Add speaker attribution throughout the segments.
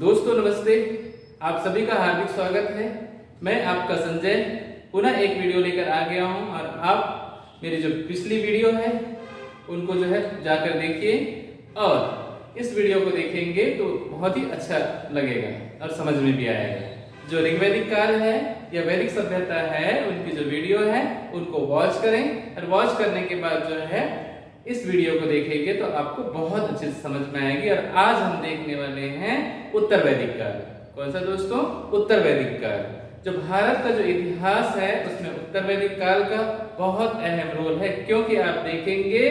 Speaker 1: दोस्तों नमस्ते, आप सभी का हार्दिक स्वागत है। मैं आपका संजय पुनः एक वीडियो लेकर आ गया हूं और आप मेरी जो पिछली वीडियो है उनको जो है जाकर देखिए और इस वीडियो को देखेंगे तो बहुत ही अच्छा लगेगा और समझ में भी आएगा। जो ऋग्वैदिक काल है या वैदिक सभ्यता है उनकी जो वीडियो है उनको वॉच करें और वॉच करने के बाद जो है इस वीडियो को देखेंगे तो आपको बहुत अच्छे से समझ में आएगी। और आज हम देखने वाले हैं उत्तर वैदिक काल। कौन सा दोस्तों? उत्तर वैदिक काल। जो भारत का जो इतिहास है उसमें उत्तर वैदिक काल का बहुत अहम रोल है, क्योंकि आप देखेंगे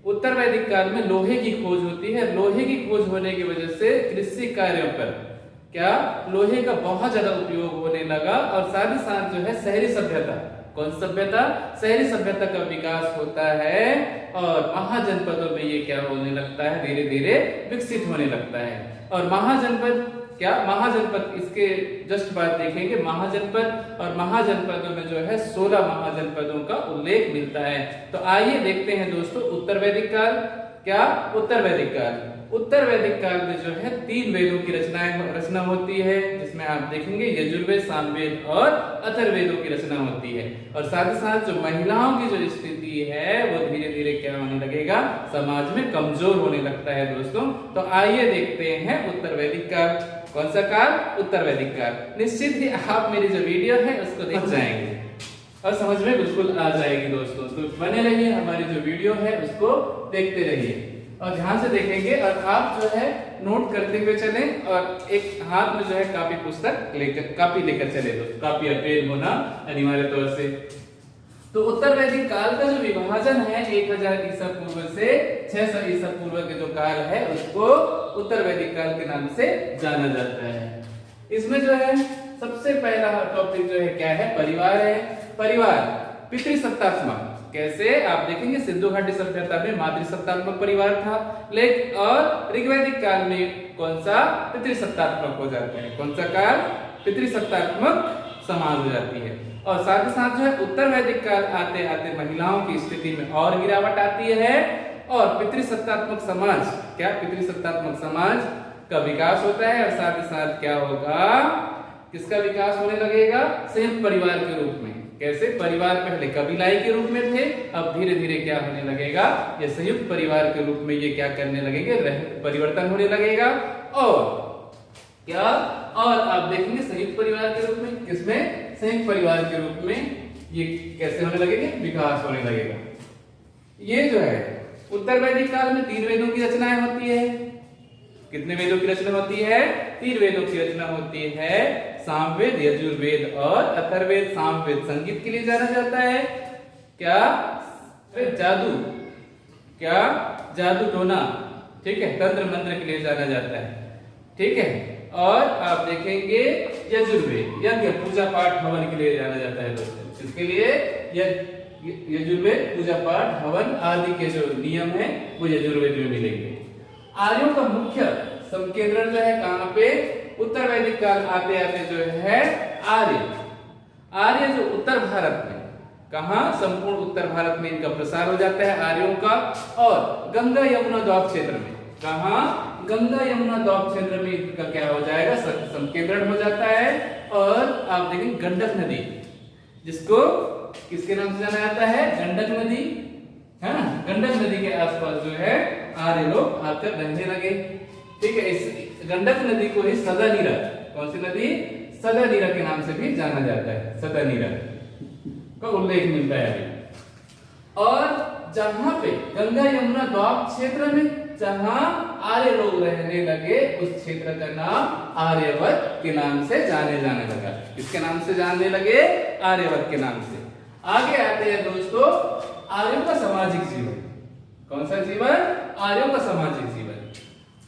Speaker 1: उत्तर वैदिक काल में लोहे की खोज होती है। लोहे की खोज होने की वजह से कृषि कार्यों पर क्या लोहे का बहुत ज्यादा उपयोग होने लगा और साथ ही साथ जो है शहरी सभ्यता, कौन सभ्यता? शहरी सभ्यता का विकास होता है और महाजनपदों में ये क्या होने लगता है, धीरे धीरे विकसित होने लगता है। और महाजनपद क्या? महाजनपद, इसके जस्ट बाद देखेंगे महाजनपद, और महाजनपदों में जो है 16 महाजनपदों का उल्लेख मिलता है। तो आइए देखते हैं दोस्तों उत्तर वैदिक काल। क्या? उत्तर वैदिक काल। उत्तर वैदिक काल में जो है 3 वेदों की रचना होती है, जिसमें आप देखेंगे यजुर्वेद, सामवेद और अथर्ववेदों की रचना होती है। और साथ ही साथ जो महिलाओं की जो स्थिति है वो धीरे धीरे क्या होने लगेगा, समाज में कमजोर होने लगता है दोस्तों। तो आइए देखते हैं उत्तर वैदिक काल। कौन सा काल? उत्तर वैदिक काल। निश्चित ही आप मेरी जो वीडियो है उसको देख जाएंगे और समझ में बिल्कुल आ जाएगी दोस्तों। तो बने रहिए, हमारी जो वीडियो है उसको देखते रहिए और ध्यान से देखेंगे और आप जो है नोट करते हुए चलें और एक हाथ में जो है कापी पुस्तक लेकर कापी लेकर चले। दोस्तों कापी और पेन होना अनिवार्य तौर से। तो उत्तर वैदिक काल का जो विभाजन है 1000 ईसा पूर्व से 600 ईसा पूर्व के जो काल है उसको उत्तर वैदिक काल के नाम से जाना जाता है। इसमें जो है सबसे पहला टॉपिक जो है क्या है? परिवार है। परिवार पितृसत्तात्मक। कैसे? आप देखेंगे सिंधु घाटी सभ्यता में मातृसत्तात्मक परिवार था, लेकिन और ऋग्वैदिक काल में कौन सा? पितृसत्तात्मक हो जाते हैं। कौन सा काल? पितृसत्तात्मक समाज हो जाती है। और साथ ही साथ जो है उत्तर वैदिक काल आते आते महिलाओं की स्थिति में और गिरावट आती है और पितृसत्तात्मक समाज, क्या? पितृसत्तात्मक समाज का विकास होता है और साथ ही साथ क्या होगा, किसका विकास होने लगेगा? संयुक्त परिवार के रूप में। कैसे? परिवार पहले कबीलाई के रूप में थे, अब धीरे धीरे क्या होने लगेगा, ये संयुक्त परिवार के रूप में ये क्या करने लगेंगे, परिवर्तन होने लगेगा। और क्या? और आप देखेंगे संयुक्त परिवार के रूप में, किसमें? संयुक्त परिवार के रूप में ये कैसे होने लगेंगे, विकास होने लगेगा। ये जो है उत्तर वैदिक काल में 3 वेदों की रचनाएं होती है। कितने वेदों की रचना होती है? 3 वेदों की रचना होती है, सामवेद, यजुर्वेद और अथर्ववेद। सामवेद संगीत के लिए जाना जाता है। क्या? जादू, क्या? जादू टोना, ठीक है, तंत्र मंत्र के लिए जाना जाता है, ठीक है। और आप देखेंगे यजुर्वेद, यज्ञ, पूजा पाठ, हवन के लिए जाना जाता है दोस्तों। इसके लिए यजुर्वेद पूजा पाठ, हवन आदि के जो नियम है वो यजुर्वेद में मिलेंगे। आर्यों का मुख्य संकेंद्रण जो है कहां पे? उत्तर वैदिक काल आते आते जो है आर्य जो उत्तर भारत में, कहां? संपूर्ण उत्तर भारत में इनका प्रसार हो जाता है आर्यों का। और गंगा यमुना द्वीप क्षेत्र में, कहां? गंगा यमुना द्वीप क्षेत्र में इनका क्या हो जाएगा, संकेंद्रण हो जाता है। और आप देखेंगे गंडक नदी, जिसको किसके नाम से जाना जाता है? गंडक नदी, है ना? गंडक नदी के आसपास जो है आर्य लोग आकर रहने लगे, ठीक है। इस गंडक नदी को ही सदानीरा, कौन सी नदी? सदानीरा के नाम से भी जाना जाता है। सदानीरा का उल्लेख मिलता है अभी। और जहां पे गंगा यमुना द्वीप क्षेत्र में जहां आर्य लोग रहने लगे उस क्षेत्र का नाम आर्यवत के नाम से जाने लगा। किसके नाम से जानने लगे? आर्यवत के नाम से। आगे आते हैं दोस्तों आर्यों का सामाजिक जीवन। कौन सा जीवन? आर्यों का सामाजिक जीवन।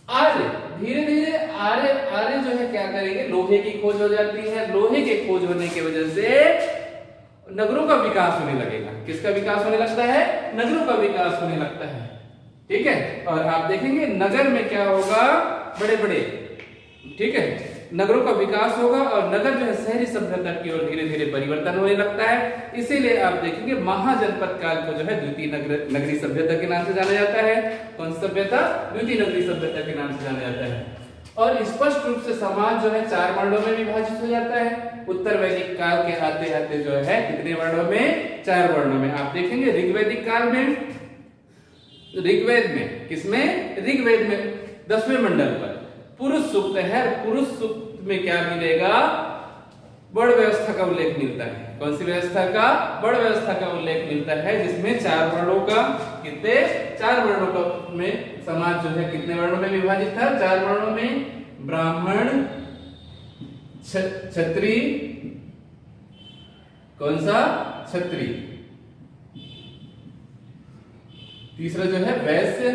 Speaker 1: आर्य धीरे धीरे आर्य जो है क्या करेंगे, लोहे की खोज हो जाती है। लोहे के खोज होने की वजह से नगरों का विकास होने लगेगा। किसका विकास होने लगता है? नगरों का विकास होने लगता है, ठीक है। और आप देखेंगे नगर में क्या होगा, बड़े बड़े, ठीक है, नगरों का विकास होगा और नगर जो है शहरी सभ्यता की ओर धीरे धीरे परिवर्तन होने लगता है। इसीलिए आप देखेंगे महाजनपद काल को जो है द्वितीय नगरी सभ्यता के नाम से जाना जाता है। कौन सी सभ्यता? द्वितीय नगरी सभ्यता के नाम से जाना जाता है। और स्पष्ट रूप से समाज जो है 4 वर्णों में विभाजित हो जाता है। उत्तर वैदिक काल के आते आते जो है कितने वर्णों में? 4 वर्णों में। आप देखेंगे ऋग्वैदिक काल में, ऋग्वेद में, किसमें? ऋग्वेद में 10वें मंडल पर पुरुष सूक्त है। पुरुष सूक्त में क्या मिलेगा? वर्ण व्यवस्था का उल्लेख मिलता है। कौन सी व्यवस्था का? वर्ण व्यवस्था का उल्लेख मिलता है, जिसमें 4 वर्णों का, कितने? 4 वर्णों का में समाज जो है कितने वर्णों में विभाजित था? 4 वर्णों में। ब्राह्मण, क्षत्रिय, कौन सा? क्षत्रिय। तीसरा जो है वैश्य,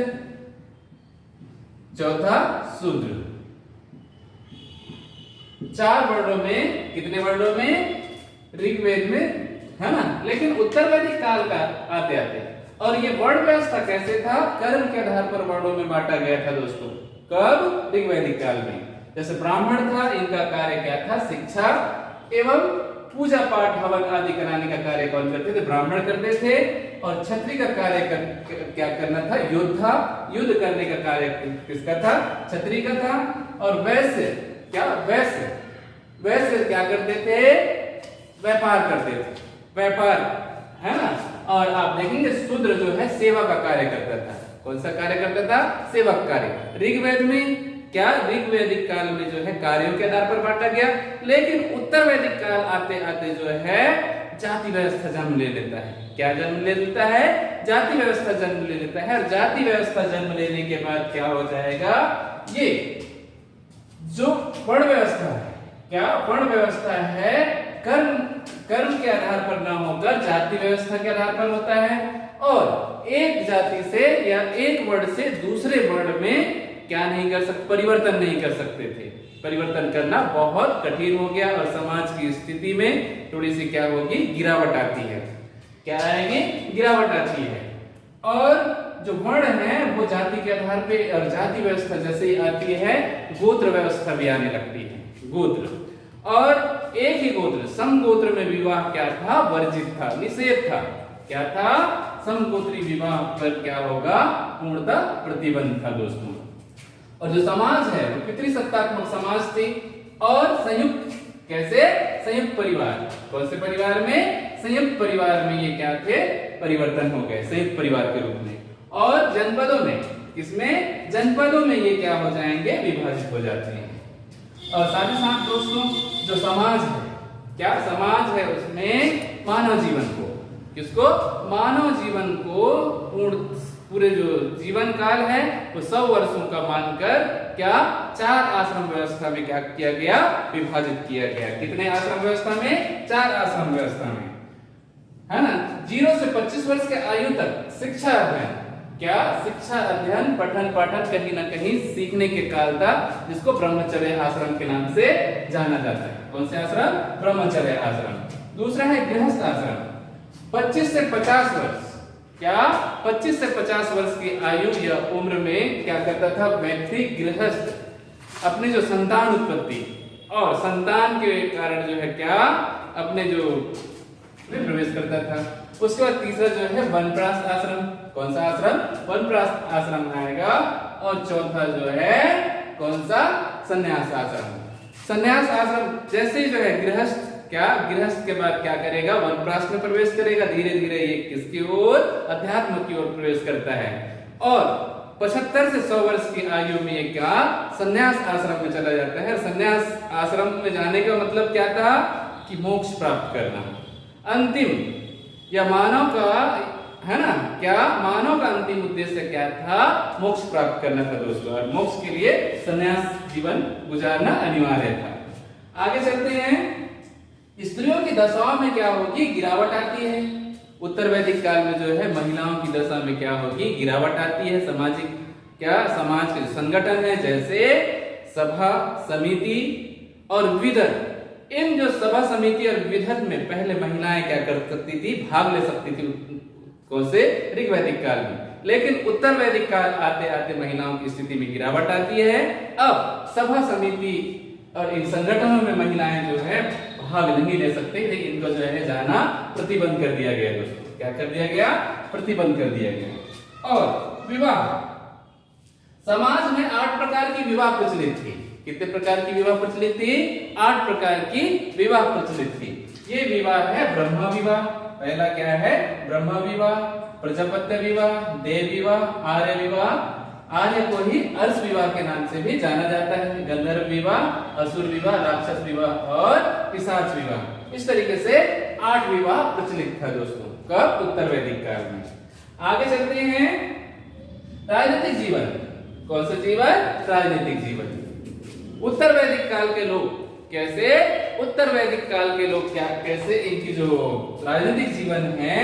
Speaker 1: चौथा शूद्र। 4 वर्णों में, कितने वर्णों में? ऋग्वेद में, है ना। लेकिन उत्तर वैदिक काल का आते आते, और ये वर्ण व्यवस्था कैसे था? कर्म के आधार पर वर्णों में बांटा गया था दोस्तों। कब? ऋग्वैदिक काल में। जैसे ब्राह्मण था, इनका कार्य क्या था? शिक्षा एवं पूजा पाठ हवन आदि कराने का कार्य कौन करते थे? ब्राह्मण करते थे। और क्षत्रिय का कार्य क्या करना था? युद्ध करने का कार्य किसका था? क्षत्रिय का था। और वैश्य क्या? वैश्य क्या करते थे? व्यापार करते थे, व्यापार, है ना। और आप देखेंगे शूद्र जो है सेवा का कार्य करता था। कौन सा कार्य करता था? सेवक कार्य। ऋग्वेद में क्या? ऋग्वैदिक काल में जो है कार्यों के आधार पर बांटा गया। लेकिन उत्तर वैदिक काल आते आते जो है जाति व्यवस्था जन्म ले लेता है। क्या जन्म ले लेता है? जाति व्यवस्था जन्म ले लेता है। और जाति व्यवस्था जन्म लेने के बाद क्या हो जाएगा? ये जो वर्ण व्यवस्था है, क्या वर्ण व्यवस्था है, कर्म के आधार पर ना होकर जाति व्यवस्था के आधार पर होता है। और एक जाति से या एक वर्ण से दूसरे वर्ण में क्या नहीं कर सकते? परिवर्तन नहीं कर सकते थे। परिवर्तन करना बहुत कठिन हो गया और समाज की स्थिति में थोड़ी सी क्या होगी? गिरावट आती है। क्या आएगी? गिरावट आती है। और जो वर्ण है वो जाति के आधार पे, और जाति व्यवस्था जैसे ही आती है गोत्र व्यवस्था भी आने लगती है। गोत्र, और एक ही गोत्र, समगोत्र में विवाह क्या था? वर्जित था, निषेध था। क्या था? समगोत्री विवाह पर क्या होगा? पूर्णतः प्रतिबंध था दोस्तों। और जो समाज है वो पितृसत्तात्मक समाज थी। और संयुक्त, कैसे? संयुक्त परिवार। कौन से परिवार में? संयुक्त परिवार में ये क्या थे? परिवर्तन हो गए संयुक्त परिवार के रूप में। और जनपदों में, किसमें? जनपदों में ये क्या हो जाएंगे? विभाजित हो जाते हैं। और साथ ही साथ दोस्तों जो समाज है, क्या समाज है, उसमें मानव जीवन को, किसको? मानव जीवन को पूरे जो जीवन काल है वो 100 वर्षों का मानकर क्या 4 आश्रम व्यवस्था में क्या किया गया? विभाजित किया गया। कितने आश्रम व्यवस्था में? 4 आश्रम व्यवस्था में, है ना। 0 से 25 वर्ष के आयु तक शिक्षा अध्ययन, क्या? शिक्षा अध्ययन, पठन पाठन कहीं ना कहीं सीखने के काल था, जिसको ब्रह्मचर्य आश्रम के नाम से जाना जाता है। कौन से आश्रम? ब्रह्मचर्य आश्रम। दूसरा है गृहस्थ आश्रम। 25 से 50 वर्ष, क्या? 25 से 50 वर्ष की आयु या उम्र में क्या करता था? व्यक्ति गृहस्थ अपनी जो संतान उत्पत्ति और संतान के कारण जो है क्या अपने जो प्रवेश करता था। उसके बाद तीसरा जो है वनप्रस्थ आश्रम। कौन सा आश्रम? वनप्रस्थ आश्रम आएगा। और चौथा जो है कौन सा? संन्यास आश्रम। संन्यास आश्रम जैसे ही जो है गृहस्थ, क्या गृहस्थ के बाद क्या करेगा? वनप्रस्थ में प्रवेश करेगा। धीरे धीरे ये किसकी ओर? अध्यात्म की ओर प्रवेश करता है। और 75 से 100 वर्ष की आयु में ये क्या? संन्यास आश्रम में चला जाता है। संन्यास आश्रम में जाने का मतलब क्या था? कि मोक्ष प्राप्त करना, अंतिम, या मानव का, है ना, क्या मानव का अंतिम उद्देश्य क्या था? मोक्ष प्राप्त करना था दोस्तों। और मोक्ष के लिए संन्यास जीवन गुजारना अनिवार्य था। आगे चलते हैं। स्त्रियों की दशाओं में क्या होगी? गिरावट आती है। उत्तर वैदिक काल में जो है महिलाओं की दशा में क्या होगी? गिरावट आती है। सामाजिक, क्या समाज के संगठन है जैसे सभा, समिति और विदर्भ, इन जो सभा, समिति और विदर्भ में पहले महिलाएं क्या कर सकती थी? भाग ले सकती थी। कौन से? ऋग्वैदिक काल में। लेकिन उत्तर वैदिक काल आते आते महिलाओं की स्थिति में गिरावट आती है। अब सभा, समिति और इन संगठनों में महिलाएं जो है भाग नहीं ले सकते थे। इनको जो है जाना प्रतिबंध कर दिया गया दोस्तों। क्या कर दिया गया? प्रतिबंध कर दिया गया। और विवाह, समाज में 8 प्रकार की विवाह प्रचलित थी। कितने प्रकार की विवाह प्रचलित थी? 8 प्रकार की विवाह प्रचलित थी। ये विवाह है ब्रह्म विवाह। पहला क्या है? ब्रह्म विवाह, प्रजापत्य विवाह, देव विवाह, आर्य विवाह। आर्य को ही अर्ष विवाह के नाम से भी जाना जाता है। गंधर्व विवाह, असुर विवाह, राक्षस विवाह और पिशाच विवाह। इस तरीके से 8 विवाह प्रचलित था दोस्तों। कब? उत्तर वैदिक काल में। आगे चलते हैं राजनीतिक जीवन। कौन सा जीवन? राजनीतिक जीवन। उत्तर वैदिक काल के लोग कैसे? उत्तर वैदिक काल के लोग क्या कैसे इनकी जो राजनीतिक जीवन है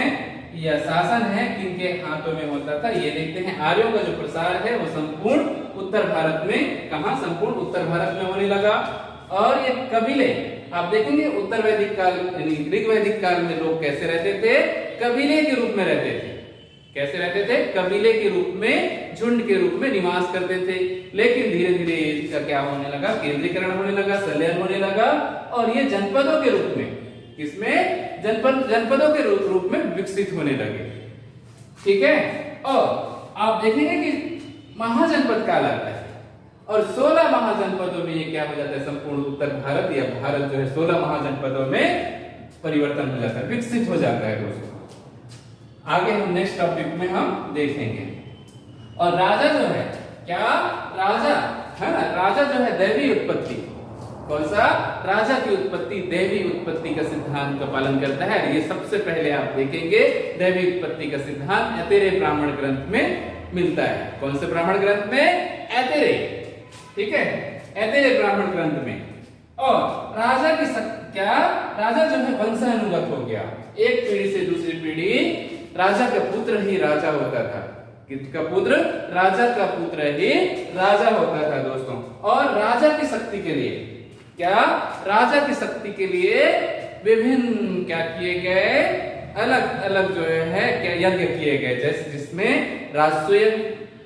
Speaker 1: या शासन है किनके हाथों में होता था, ये देखते हैं। आर्यों का जो प्रसार है वो संपूर्ण उत्तर भारत में, कहा? संपूर्ण उत्तर भारत में होने लगा। और ये कबीले आप देखेंगे उत्तर वैदिक काल यानी ऋग वैदिक काल में लोग कैसे रहते थे? कबीले के रूप में रहते थे। कैसे रहते थे? कबीले के रूप में, झुंड के रूप में निवास करते थे। लेकिन धीरे धीरे इसका क्या होने लगा? केंद्रीकरण होने लगा, संलयन होने लगा और ये जनपदों के रूप में, किसमें? जनपदों के रूप में विकसित होने लगे। ठीक है। और आप देखेंगे कि महाजनपद कहलाता है और 16 महाजनपदों में ये क्या हो जाता है? संपूर्ण उत्तर भारत या भारत जो है 16 महाजनपदों में परिवर्तन हो जाता है, विकसित हो जाता है दोस्तों। आगे हम नेक्स्ट टॉपिक में हम देखेंगे। और राजा जो है क्या? राजा है ना, राजा जो है दैवी उत्पत्ति। कौन सा? राजा की उत्पत्ति दैवी उत्पत्ति का सिद्धांत का पालन करता है। ये सबसे पहले आप देखेंगे दैवी उत्पत्ति का सिद्धांत ऐतेरे ब्राह्मण ग्रंथ में मिलता है। कौन से ब्राह्मण ग्रंथ में? ऐतेरे। ठीक है, ऐतेरे ब्राह्मण ग्रंथ में। और राजा की क्या? राजा जो है वंशानुगत हो गया। एक पीढ़ी से दूसरी पीढ़ी राजा का पुत्र ही राजा होता था। किसका पुत्र? राजा का पुत्र ही राजा होता था दोस्तों। और राजा की शक्ति के लिए क्या? राजा की शक्ति के लिए विभिन्न क्या किए गए? अलग अलग जो है क्या यज्ञ किए गए, जैसे जिसमें राजस्व यज्ञ।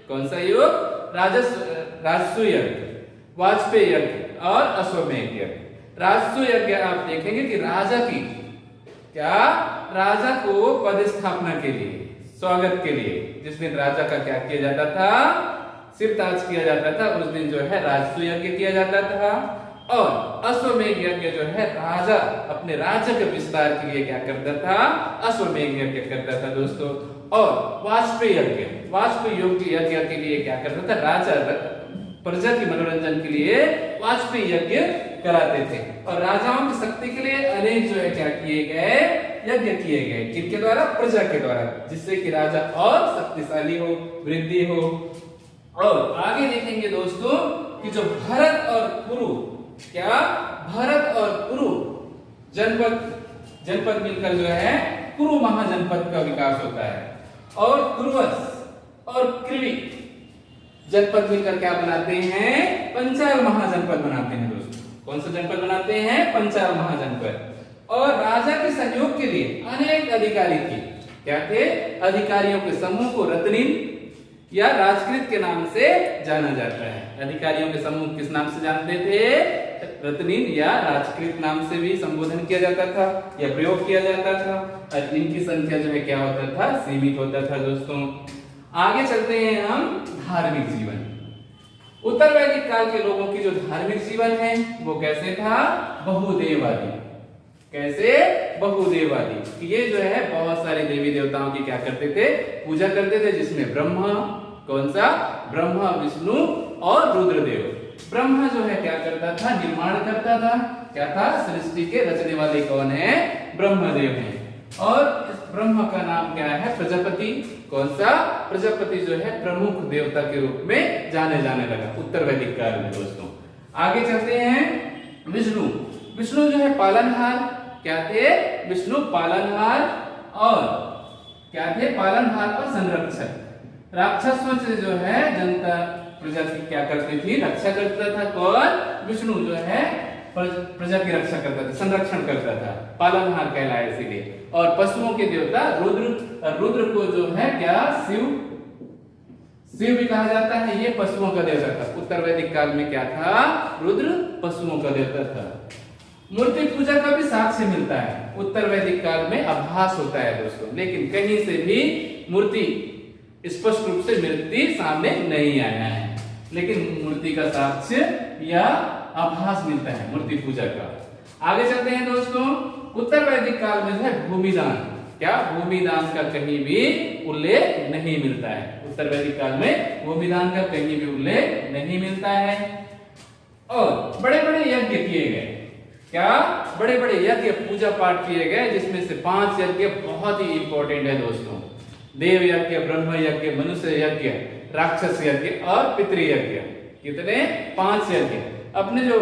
Speaker 1: कौन सा योग? राजस्व यज्ञ, वाजपेयी यज्ञ और अश्वमेध यज्ञ। राजस्व यज्ञ आप देखेंगे कि राजा की क्या? राजा को पदस्थापना के लिए, स्वागत के लिए, जिस दिन राजा का क्या किया जाता था? सिरताज किया जाता था। उस दिन जो है राजस्व यज्ञ किया जाता था। और अश्वमेध यज्ञ जो है राजा अपने राज्य के विस्तार के लिए क्या करता था? अश्वमेध यज्ञ करता था दोस्तों। और वाजपेयी यज्ञ, वाजपेयी यज्ञ के लिए क्या करता था? राजा प्रजा की मनोरंजन के लिए वाजपेयी यज्ञ कराते थे। और राजाओं की शक्ति के लिए अनेक जो है क्या किए गए? यज्ञ किए गए। किनके द्वारा? प्रजा के द्वारा, जिससे कि राजा और शक्तिशाली हो, वृद्धि हो। और आगे देखेंगे दोस्तों कि जो भरत और कुरु क्या? भरत और कुरु जनपद मिलकर जो है कुरु महाजनपद का विकास होता है। और कुरुवंश और कृवि जनपद मिलकर क्या बनाते हैं? पंचाल महाजनपद बनाते हैं दोस्तों। कौन सा जनपद बनाते हैं? पंचाल महाजनपद। और राजा के सहयोग के लिए अनेक अधिकारी थे। क्या थे? अधिकारियों के समूह को रत्नीन या राजकृत के नाम से जाना जाता है। अधिकारियों के समूह किस नाम से जानते थे? रत्नीन या राजकृत नाम से भी संबोधन किया जाता था या प्रयोग किया जाता था। और इनकी संख्या जो है क्या होता था? सीमित होता था दोस्तों। आगे चलते हैं हम धार्मिक जीवन। उत्तर वैदिक काल के लोगों की जो धार्मिक जीवन है वो कैसे था? बहुदेववादी। कैसे? बहुदेववादी। ये जो है बहुत सारे देवी देवताओं की क्या करते थे? पूजा करते थे, जिसमें ब्रह्मा, कौन सा? ब्रह्मा, विष्णु और रुद्रदेव। ब्रह्मा जो है क्या करता था? निर्माण करता था। क्या था? सृष्टि के रचने वाले कौन है? ब्रह्मदेव हैं। और इस ब्रह्मा का नाम क्या है? प्रजापति। कौन सा? प्रजापति जो है प्रमुख देवता के रूप में जाने लगा उत्तर वैदिक काल में दोस्तों। आगे चलते हैं विष्णु। विष्णु जो है पालनहार। क्या थे? विष्णु पालनहार। और क्या थे? पालनहार और संरक्षक। राक्षसों से जो है जनता प्रजा की क्या करती थी? रक्षा करता था। कौन? विष्णु जो है प्रजा की रक्षा करता था, संरक्षण करता था, पालनहार कहलाया इसीलिए। और पशुओं के देवता रुद्र को जो है क्या? शिव भी कहा जाता है। ये पशुओं का देवता था। उत्तर वैदिक काल में क्या था? रुद्र पशुओं का देवता था। मूर्ति पूजा का भी साक्ष्य मिलता है। उत्तर वैदिक काल में आभास होता है दोस्तों, लेकिन कहीं से भी मूर्ति स्पष्ट रूप से मूर्ति सामने नहीं आया है, लेकिन मूर्ति का साक्ष्य या आभास मिलता है मूर्ति पूजा का। आगे चलते हैं दोस्तों, उत्तर वैदिक काल में जो है भूमिदान, क्या भूमिदान का कहीं भी उल्लेख नहीं मिलता है। उत्तर वैदिक काल में भूमिदान का कहीं भी उल्लेख नहीं मिलता है। और बड़े बड़े यज्ञ किए गए, क्या बड़े बड़े यज्ञ पूजा पाठ किए गए, जिसमें से 5 यज्ञ बहुत ही इंपॉर्टेंट है दोस्तों। देव यज्ञ, ब्रह्म यज्ञ, मनुष्य यज्ञ, राक्षस यज्ञ और पितृयज्ञ। कितने? 5 यज्ञ। अपने जो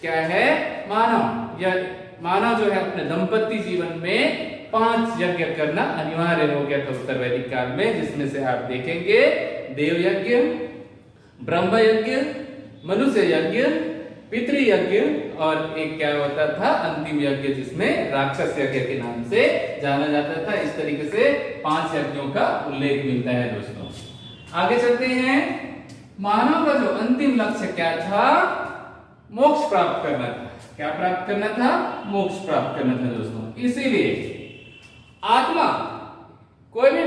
Speaker 1: क्या है मानव या मानव जो है अपने दंपत्ति जीवन में 5 यज्ञ करना अनिवार्य हो गया था उत्तर वैदिक काल में, जिसमें से आप देखेंगे देव यज्ञ, ब्रह्म यज्ञ, मनुष्य यज्ञ, पितृयज्ञ और एक क्या होता था अंतिम यज्ञ, जिसमें राक्षस यज्ञ के नाम से जाना जाता था। इस तरीके से 5 यज्ञों का उल्लेख मिलता है दोस्तों। आगे चलते हैं, मानव का जो अंतिम लक्ष्य क्या था? मोक्ष प्राप्त करना था। क्या प्राप्त करना था? मोक्ष प्राप्त करना था दोस्तों। इसीलिए आत्मा कोई भी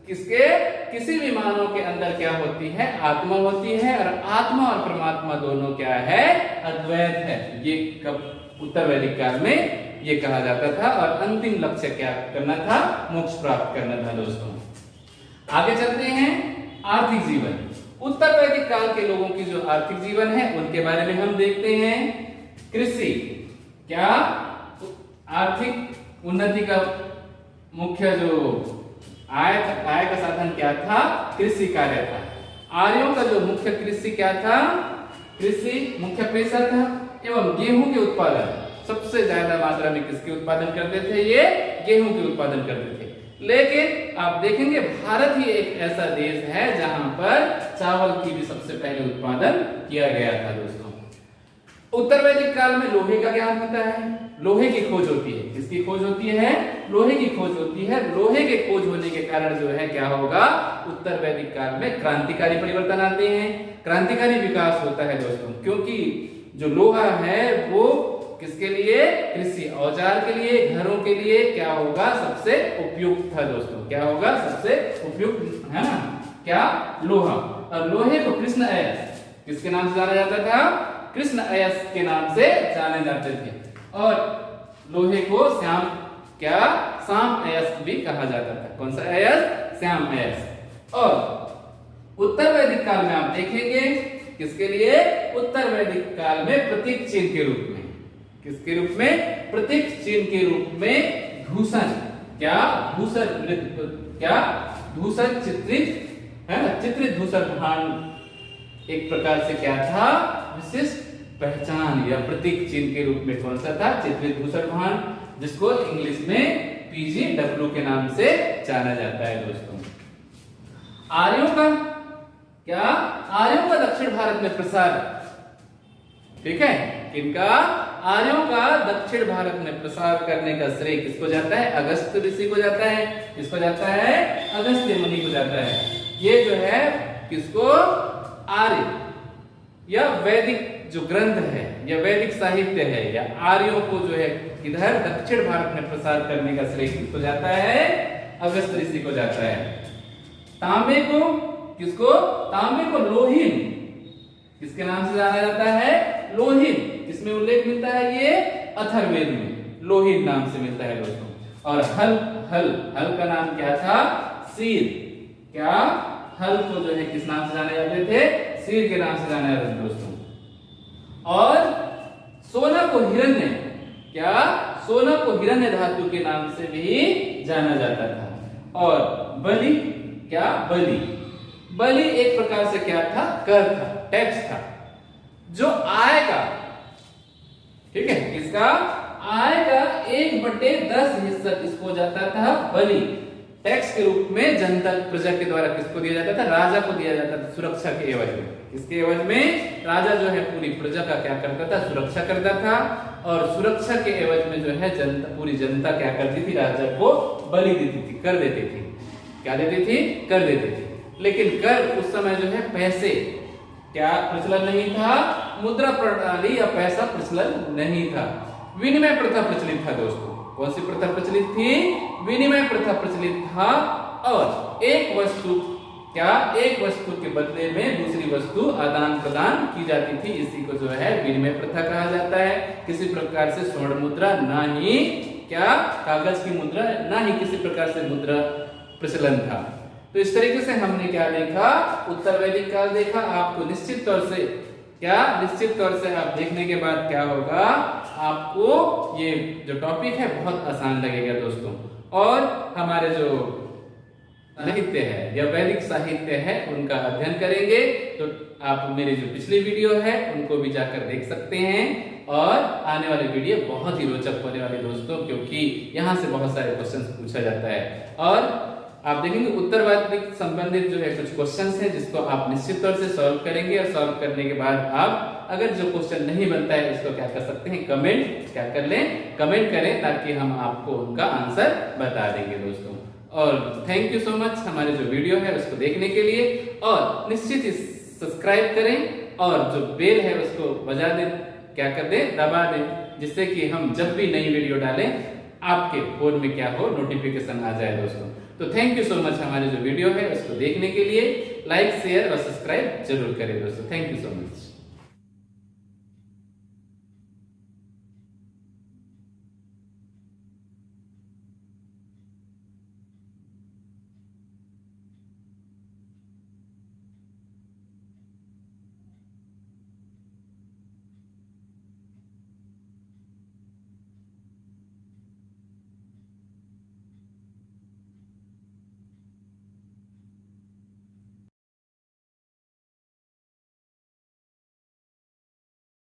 Speaker 1: किसी भी मानव के अंदर क्या होती है? आत्मा होती है, और आत्मा और परमात्मा दोनों क्या है? अद्वैत है। ये कब उत्तर वैदिक काल में ये कहा जाता था। और अंतिम लक्ष्य क्या करना था? मोक्ष प्राप्त करना था दोस्तों। आगे चलते हैं, आर्थिक जीवन। उत्तर वैदिक काल के लोगों की जो आर्थिक जीवन है उनके बारे में हम देखते हैं। कृषि, क्या आर्थिक उन्नति का मुख्य जो आय का साधन क्या था? कृषि कार्य था। आर्यों का जो मुख्य कृषि क्या था? कृषि मुख्य पेशा था। एवं गेहूं के उत्पादन सबसे ज्यादा मात्रा में किसके उत्पादन करते थे? ये गेहूं के उत्पादन करते थे। लेकिन आप देखेंगे भारत ही एक ऐसा देश है जहां पर चावल की भी सबसे पहले उत्पादन किया गया था दोस्तों। उत्तर वैदिक काल में लोहे का ज्ञान होता है, लोहे की खोज होती है। किसकी खोज होती है? लोहे की खोज होती है। लोहे के खोज होने के कारण जो है क्या होगा? उत्तर वैदिक काल में क्रांतिकारी परिवर्तन आते हैं, क्रांतिकारी विकास होता है दोस्तों। क्योंकि जो लोहा है वो किसके लिए? कृषि औजार के लिए, घरों के लिए क्या होगा? सबसे उपयुक्त था दोस्तों। क्या होगा? सबसे उपयुक्त है ना, क्या? लोहा। और लोहे को कृष्ण अयस्क किसके नाम से जाना जाता था? कृष्ण अयस्क के नाम से जाने जाते थे। और लोहे को श्याम, क्या? श्याम अयस्क भी कहा जाता था। कौन सा अयस्क? श्याम अयस्क। और उत्तर वैदिक काल में आप देखेंगे किसके लिए? उत्तर वैदिक काल में प्रतीक चिन्ह के रूप में, किसके रूप में? प्रतीक चिन्ह के रूप में धूषण, क्या? धूसर, क्या? धूसर चित्रित है ना, चित्रित धूसर भांड एक प्रकार से क्या था? विशिष्ट पहचान या प्रतीक चिन्ह के रूप में कौन सा था? चित्रित धूसर भांड, जिसको इंग्लिश में PGW के नाम से जाना जाता है दोस्तों। आर्यों का क्या? आर्यों का दक्षिण भारत में प्रसार, ठीक है, किनका? आर्यों का दक्षिण भारत में प्रसार करने का श्रेय किसको जाता है? अगस्त्य ऋषि को जाता है। किसको जाता है? अगस्त्य मुनि को जाता है। ये जो है किसको? आर्य या वैदिक जो ग्रंथ है या वैदिक साहित्य है या आर्यों को जो है इधर दक्षिण भारत में प्रसार करने का श्रेय किसको जाता है? अगस्त्य ऋषि को जाता है। तांबे को किसको? तांबे को लोहिन किसके नाम से जाना जाता है? लोहिन। किसमें उल्लेख मिलता है? ये अथर्ववेद में लोहिन नाम से मिलता है दोस्तों। और हल का नाम क्या था? सीर। क्या? हल को जो है किस नाम से जाने जाते थे? सीर के नाम से जाने जाते थे दोस्तों। और सोना को हिरण्य, क्या? सोना को हिरण्य धातु के नाम से भी जाना जाता था। और बलि, क्या? बलि एक प्रकार से क्या था? कर था, टैक्स था, जो आय का, ठीक है, किसका? आय का 1/10 हिस्सा किसको जाता था? बलि। टैक्स के रूप में जनता प्रजा के द्वारा किसको दिया जाता था? राजा को दिया जाता था, सुरक्षा के एवज में। इसके एवज में राजा जो है पूरी प्रजा का क्या करता था? सुरक्षा करता था। और सुरक्षा के एवज में जो है पूरी जनता क्या करती थी? राजा को बलि देती थी, कर देती थी। क्या देती थी? कर देती थी। लेकिन कर उस समय जो है पैसे क्या प्रचलन नहीं था, मुद्रा प्रणाली या पैसा प्रचलन नहीं था, विनिमय प्रथा प्रचलित था दोस्तों। कौन सी प्रथा प्रचलित थी? विनिमय प्रथा प्रचलित था। और एक वस्तु क्या एक वस्तु के बदले में दूसरी वस्तु आदान प्रदान की जाती थी। इसी को जो है विनिमय प्रथा कहा जाता है। किसी प्रकार से स्वर्ण मुद्रा ना ही क्या कागज की मुद्रा ना ही किसी प्रकार से मुद्रा प्रचलन था। तो इस तरीके से हमने क्या देखा, उत्तर वैदिक काल देखा। आपको निश्चित तौर से आप देखने के बाद क्या होगा, आपको ये जो टॉपिक है बहुत आसान लगेगा दोस्तों। और हमारे जो साहित्य है या वैदिक साहित्य है उनका अध्ययन करेंगे तो आप मेरी जो पिछली वीडियो है उनको भी जाकर देख सकते हैं। और आने वाले वीडियो बहुत ही रोचक होने वाले दोस्तों, क्योंकि यहाँ से बहुत सारे क्वेश्चंस पूछा जाता है। और आप देखेंगे उत्तर वैदिक संबंधित जो है कुछ क्वेश्चंस हैं जिसको आप निश्चित तौर से सॉल्व करेंगे। और सॉल्व करने के बाद आप अगर जो क्वेश्चन नहीं बनता है उसको क्या कर सकते हैं, कमेंट करें ताकि हम आपको उनका आंसर बता देंगे दोस्तों। और थैंक यू सो मच हमारे जो वीडियो है उसको देखने के लिए। और निश्चित ही सब्सक्राइब करें और जो बेल है उसको बजा दें, क्या कर दें, दबा दें, जिससे कि हम जब भी नई वीडियो डालें आपके फोन में क्या हो, नोटिफिकेशन आ जाए दोस्तों। तो थैंक यू सो मच हमारे जो वीडियो है उसको देखने के लिए। लाइक शेयर और सब्सक्राइब जरूर करें दोस्तों। Thank you so much.